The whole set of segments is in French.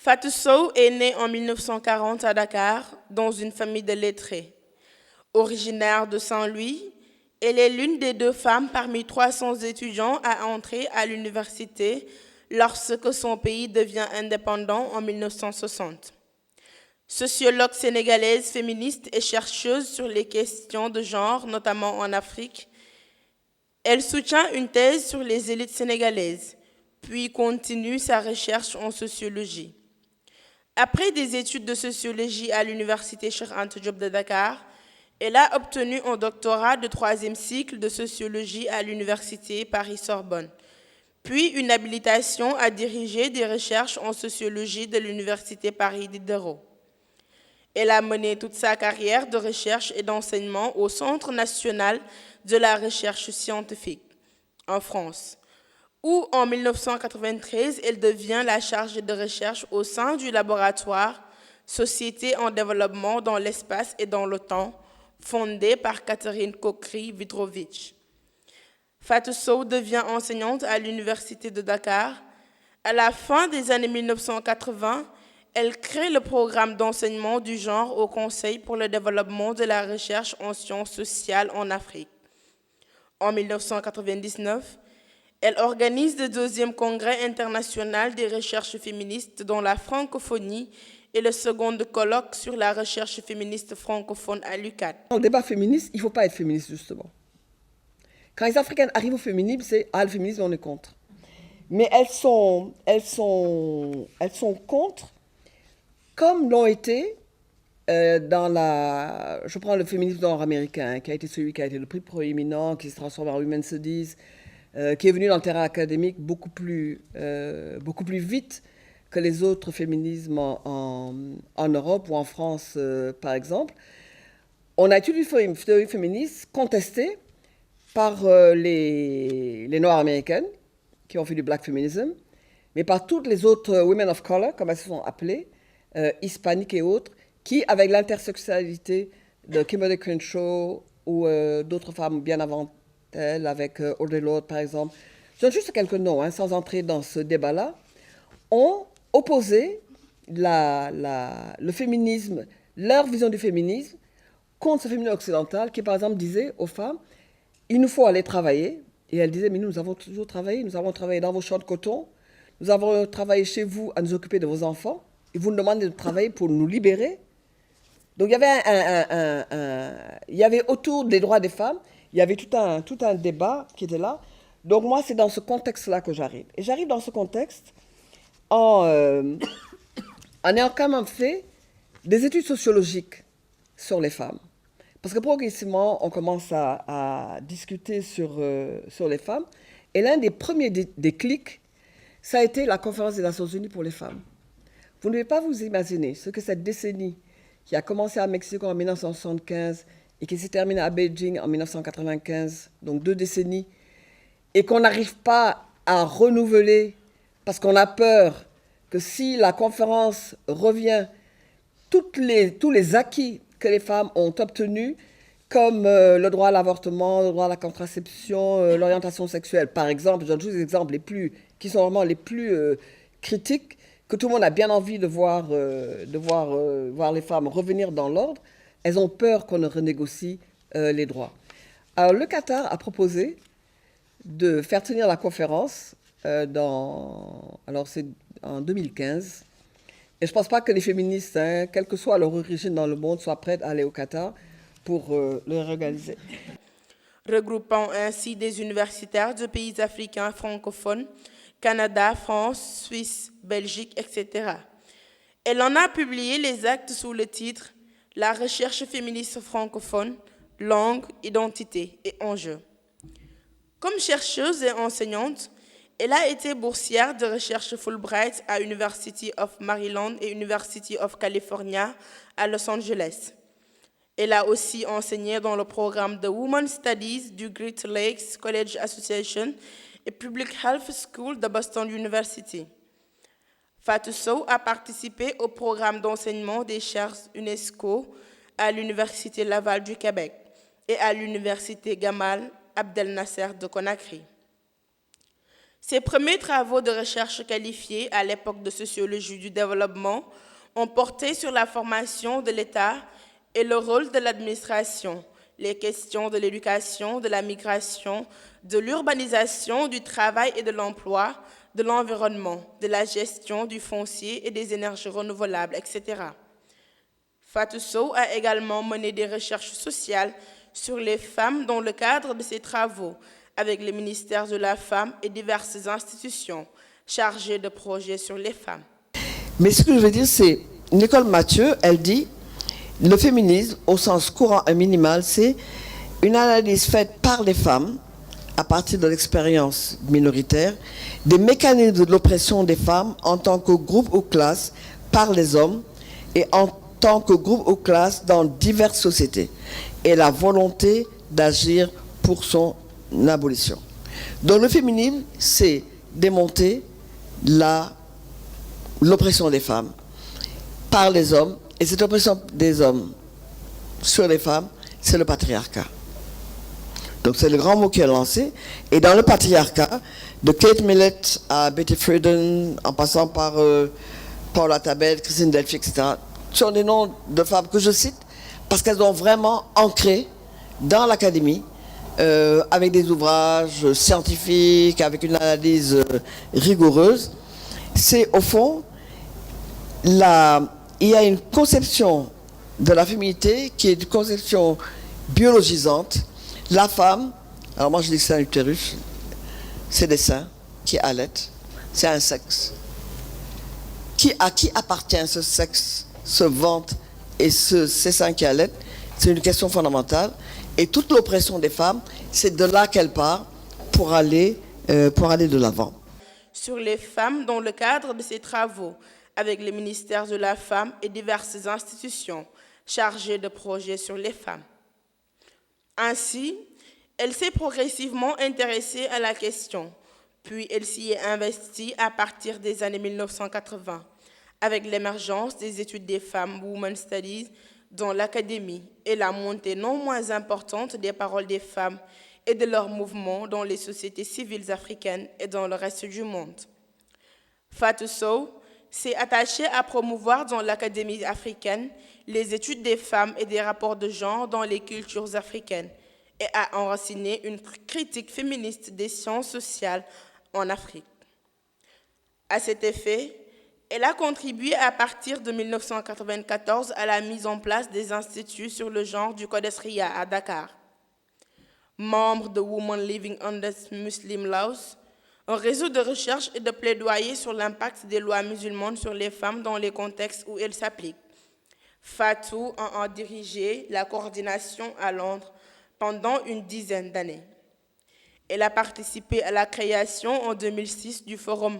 Fatou Sow est née en 1940 à Dakar dans une famille de lettrés. Originaire de Saint-Louis, elle est l'une des deux femmes parmi 300 étudiants à entrer à l'université lorsque son pays devient indépendant en 1960. Sociologue sénégalaise féministe et chercheuse sur les questions de genre, notamment en Afrique, elle soutient une thèse sur les élites sénégalaises, puis continue sa recherche en sociologie. Après des études de sociologie à l'université Cheikh Anta Diop de Dakar, elle a obtenu un doctorat de troisième cycle de sociologie à l'université Paris-Sorbonne, puis une habilitation à diriger des recherches en sociologie de l'université Paris Diderot. Elle a mené toute sa carrière de recherche et d'enseignement au Centre national de la recherche scientifique, en France, où en 1993, elle devient la chargée de recherche au sein du laboratoire Société en développement dans l'espace et dans le temps, fondé par Catherine Kokri-Vitrovitch. Fatou Sow devient enseignante à l'Université de Dakar. À la fin des années 1980, elle crée le programme d'enseignement du genre au Conseil pour le développement de la recherche en sciences sociales en Afrique. En 1999, elle organise le deuxième congrès international des recherches féministes dans la francophonie et le second colloque sur la recherche féministe francophone à l'UQAD. Dans le débat féministe, il ne faut pas être féministe, justement. Quand les Africaines arrivent au féminisme, c'est « Ah, le féminisme, on est contre ». Mais elles sont contre, comme l'ont été je prends le féminisme nord-américain, qui a été celui qui a été le plus proéminent, qui s'est transformé en Women's Studies, qui est venu dans le terrain académique beaucoup plus vite que les autres féminismes en Europe ou en France, par exemple. On a étudié une théorie féministe contestée par les Noires américaines, qui ont fait du black feminism, mais par toutes les autres women of color, comme elles se sont appelées, hispaniques et autres, qui, avec l'intersectionnalité de Kimberly Crenshaw ou d'autres femmes bien avant elle, avec Audre Lorde par exemple, je donne juste quelques noms, sans entrer dans ce débat-là, ont opposé le féminisme, leur vision du féminisme, contre ce féminisme occidental qui, par exemple, disait aux femmes, il nous faut aller travailler. Et elle disait, mais nous avons toujours travaillé, nous avons travaillé dans vos champs de coton, nous avons travaillé chez vous à nous occuper de vos enfants, et vous nous demandez de travailler pour nous libérer. Donc il y avait autour des droits des femmes, il y avait tout un débat qui était là. Donc moi, c'est dans ce contexte-là que j'arrive. Et j'arrive dans ce contexte en ayant quand même fait des études sociologiques sur les femmes. Parce que progressivement, on commence à discuter sur les femmes. Et l'un des premiers déclics, ça a été la conférence des Nations Unies pour les femmes. Vous ne pouvez pas vous imaginer ce que cette décennie qui a commencé à Mexico en 1975 et qui s'est terminée à Beijing en 1995, donc 2 décennies, et qu'on n'arrive pas à renouveler parce qu'on a peur que si la conférence revient, tous les acquis que les femmes ont obtenus, comme le droit à l'avortement, le droit à la contraception, l'orientation sexuelle, par exemple, je donne juste des exemples qui sont vraiment les plus critiques, que tout le monde a bien envie de voir les femmes revenir dans l'ordre, elles ont peur qu'on ne renégocie les droits. Alors le Qatar a proposé de faire tenir la conférence alors c'est en 2015. Et je ne pense pas que les féministes, quelle que soit leur origine dans le monde, soient prêtes à aller au Qatar pour le réorganiser. Regroupant ainsi des universitaires de pays africains francophones, Canada, France, Suisse, Belgique, etc. Elle en a publié les actes sous le titre « La recherche féministe francophone, langue, identité et enjeux ». Comme chercheuse et enseignante, elle a été boursière de recherche Fulbright à University of Maryland et University of California à Los Angeles. Elle a aussi enseigné dans le programme de Women's Studies du Great Lakes College Association et Public Health School de Boston University. Fatou Sow a participé au programme d'enseignement des chaires UNESCO à l'Université Laval du Québec et à l'Université Gamal Abdel Nasser de Conakry. Ses premiers travaux de recherche qualifiés à l'époque de sociologie du développement ont porté sur la formation de l'État et le rôle de l'administration, les questions de l'éducation, de la migration, de l'urbanisation, du travail et de l'emploi, de l'environnement, de la gestion du foncier et des énergies renouvelables, etc. Fatou Sow a également mené des recherches sociales sur les femmes dans le cadre de ses travaux avec le ministère de la Femme et diverses institutions chargées de projets sur les femmes. Mais ce que je veux dire, c'est, Nicole Mathieu, elle dit, le féminisme, au sens courant et minimal, c'est une analyse faite par les femmes, à partir de l'expérience minoritaire, des mécanismes de l'oppression des femmes en tant que groupe ou classe par les hommes et en tant que groupe ou classe dans diverses sociétés, et la volonté d'agir pour son abolition. Donc le féminisme, c'est démonter l'oppression des femmes par les hommes, et cette oppression des hommes sur les femmes, c'est le patriarcat. Donc c'est le grand mot qui est lancé, et dans le patriarcat, de Kate Millett à Betty Friedan, en passant par Paula Tabet, Christine Delphi, etc., sont des noms de femmes que je cite parce qu'elles ont vraiment ancré dans l'académie avec des ouvrages scientifiques, avec une analyse rigoureuse. C'est au fond, il y a une conception de la féminité qui est une conception biologisante. La femme, alors moi je dis que c'est un utérus, c'est des seins qui allaitent, c'est un sexe. À qui appartient ce sexe, ce ventre et ces seins qui allaitent? C'est une question fondamentale. Et toute l'oppression des femmes, c'est de là qu'elle part pour aller de l'avant. Sur les femmes dans le cadre de ses travaux avec le ministère de la Femme et diverses institutions chargées de projets sur les femmes. Ainsi, elle s'est progressivement intéressée à la question, puis elle s'y est investie à partir des années 1980, avec l'émergence des études des femmes Women Studies dans l'académie et la montée non moins importante des paroles des femmes et de leurs mouvements dans les sociétés civiles africaines et dans le reste du monde. Fatou Sow s'est attachée à promouvoir dans l'académie africaine les études des femmes et des rapports de genre dans les cultures africaines et a enraciné une critique féministe des sciences sociales en Afrique. À cet effet, elle a contribué à partir de 1994 à la mise en place des instituts sur le genre du Codesria à Dakar. Membre de Women Living Under Muslim Laws, un réseau de recherche et de plaidoyer sur l'impact des lois musulmanes sur les femmes dans les contextes où elles s'appliquent. Fatou en a dirigé la coordination à Londres pendant une dizaine d'années. Elle a participé à la création en 2006 du Forum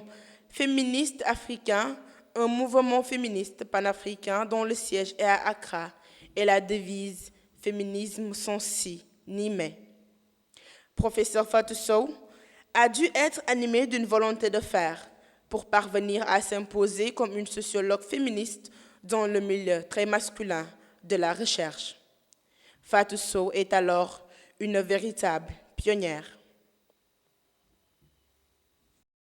féministe africain, un mouvement féministe panafricain dont le siège est à Accra et la devise « Féminisme sans si ni mais ». Professeur Fatou Sow a dû être animée d'une volonté de faire pour parvenir à s'imposer comme une sociologue féministe dans le milieu très masculin de la recherche. Fatou Sow est alors une véritable pionnière.